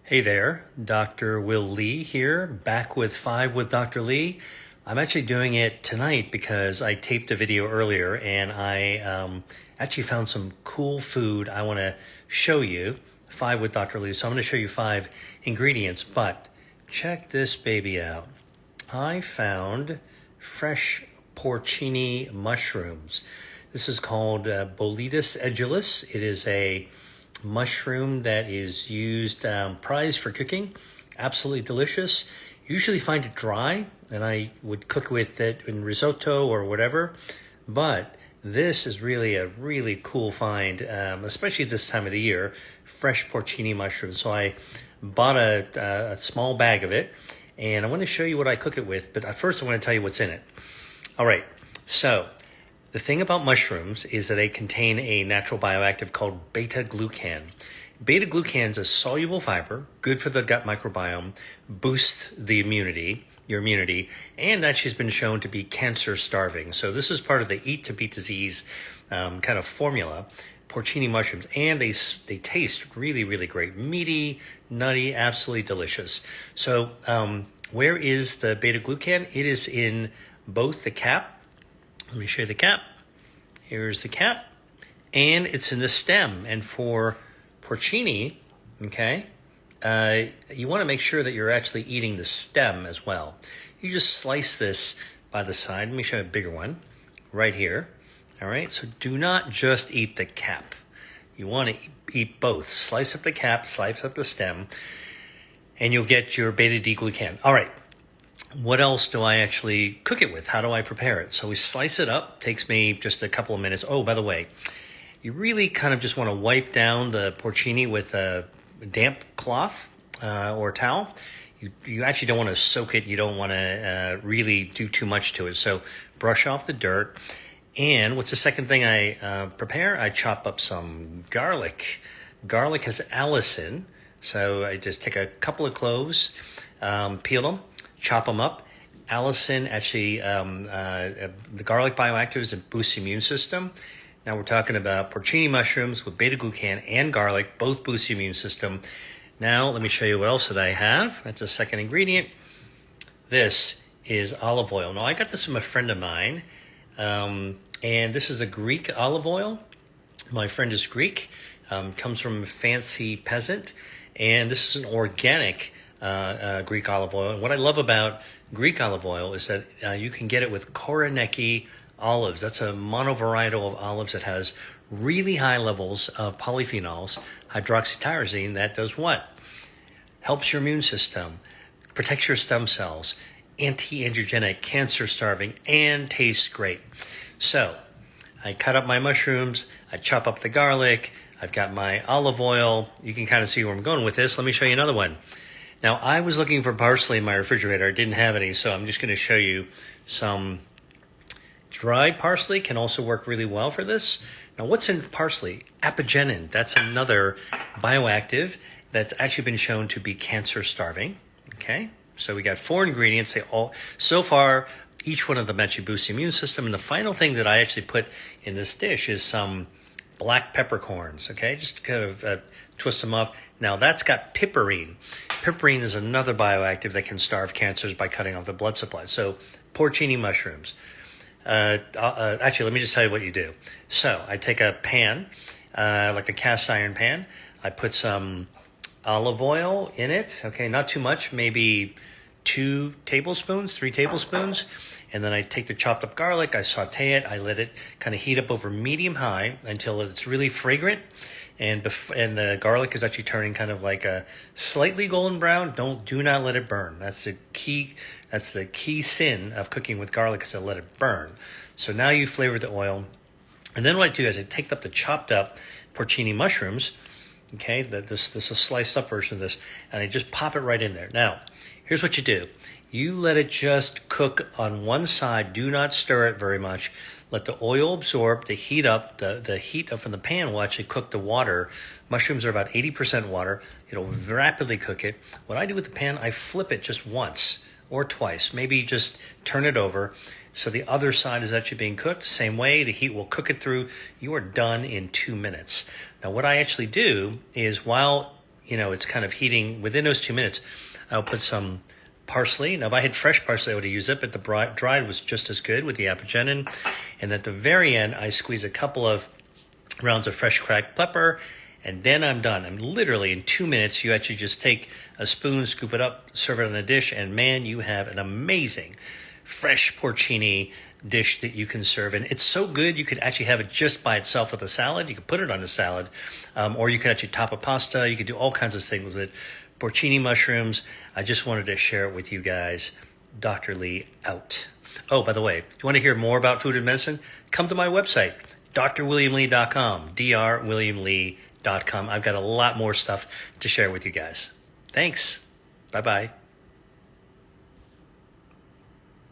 Hey there, Dr. Will Lee here, back with 5 with Dr. Lee. I'm actually doing it tonight because I taped a video earlier and I actually found some cool food I want to show you. 5 with Dr. Lee. So I'm going to show you 5 ingredients, but check this baby out. I found fresh porcini mushrooms. This is called Boletus edulis. It is a mushroom that is used, prized for cooking. Absolutely delicious. Usually find it dry, and I would cook with it in risotto or whatever. But this is really a really cool find, especially this time of the year. Fresh porcini mushrooms. So I bought a small bag of it, and I want to show you what I cook it with. But first, I want to tell you what's in it. All right. So the thing about mushrooms is that they contain a natural bioactive called beta-glucan. Beta-glucan is a soluble fiber, good for the gut microbiome, boosts the immunity, your immunity, and actually has been shown to be cancer starving. So this is part of the Eat to Beat Disease kind of formula, porcini mushrooms, and they taste really, really great. Meaty, nutty, absolutely delicious. So where is the beta-glucan? It is in both the cap. Let me show you the cap. Here's the cap. And it's in the stem. And for porcini, okay, you want to make sure that you're actually eating the stem as well. You just slice this by the side. Let me show you a bigger one right here. All right, so do not just eat the cap. You want to eat both. Slice up the cap, slice up the stem, and you'll get your beta-glucan. All right. What else do I actually cook it with? How do I prepare it? So we slice it up. Takes me just a couple of minutes. Oh, by the way, you really kind of just want to wipe down the porcini with a damp cloth or towel. You actually don't want to soak it. You don't want to really do too much to it. So brush off the dirt. And what's the second thing I prepare? I chop up some garlic. Garlic has allicin. So I just take a couple of cloves, peel them, chop them up. Allicin, actually, the garlic bioactives and boosts the immune system. Now we're talking about porcini mushrooms with beta-glucan and garlic, both boost the immune system. Now let me show you what else that I have. That's a second ingredient. This is olive oil. Now I got this from a friend of mine, and this is a Greek olive oil. My friend is Greek, comes from a fancy peasant, and this is an organic Greek olive oil. And what I love about Greek olive oil is that you can get it with Koroneiki olives. That's a monovarietal of olives that has really high levels of polyphenols, hydroxytyrosine. That does what? Helps your immune system, protects your stem cells, anti-angiogenic, cancer starving, and tastes great. So I cut up my mushrooms, I chop up the garlic, I've got my olive oil. You can kind of see where I'm going with this. Let me show you another one. Now, I was looking for parsley in my refrigerator. I didn't have any, so I'm just going to show you some dried parsley. Can also work really well for this. Now, what's in parsley? Apigenin. That's another bioactive that's actually been shown to be cancer starving. Okay, so we got 4 ingredients. They all, so far, each one of them actually boosts the immune system. And the final thing that I actually put in this dish is some black peppercorns. Okay, just kind of twist them off. Now that's got piperine. Piperine is another bioactive that can starve cancers by cutting off the blood supply. So porcini mushrooms. Actually, let me just tell you what you do. So I take a pan, like a cast iron pan. I put some olive oil in it. Okay, not too much, maybe 2 tablespoons, 3 tablespoons. And then I take the chopped up garlic, I saute it, I let it kind of heat up over medium-high until it's really fragrant. And the garlic is actually turning kind of like a slightly golden brown. Do not let it burn. That's the key. That's the key sin of cooking with garlic, is to let it burn. So now you flavor the oil, and then what I do is I take up the chopped up porcini mushrooms. Okay, this is a sliced up version of this, and I just pop it right in there. Now, here's what you do. You let it just cook on one side. Do not stir it very much. Let the oil absorb, the heat up, the heat up from the pan will actually cook the water. Mushrooms are about 80% water. It'll rapidly cook it. What I do with the pan, I flip it just once or twice. Maybe just turn it over so the other side is actually being cooked. Same way, the heat will cook it through. You are done in 2 minutes. Now, what I actually do is while it's kind of heating, within those 2 minutes, I'll put some parsley. Now, if I had fresh parsley, I would have used it, but the dried was just as good with the apigenin. And at the very end, I squeeze a couple of rounds of fresh cracked pepper, and then I'm done. I'm literally in 2 minutes. You actually just take a spoon, scoop it up, serve it on a dish, and man, you have an amazing fresh porcini dish that you can serve. And it's so good, you could actually have it just by itself with a salad. You could put it on a salad, or you could actually top a pasta. You could do all kinds of things with it. Porcini mushrooms. I just wanted to share it with you guys. Dr. Lee out. Oh, by the way, if you want to hear more about food and medicine, come to my website, drwilliamlee.com, drwilliamlee.com. I've got a lot more stuff to share with you guys. Thanks. Bye-bye.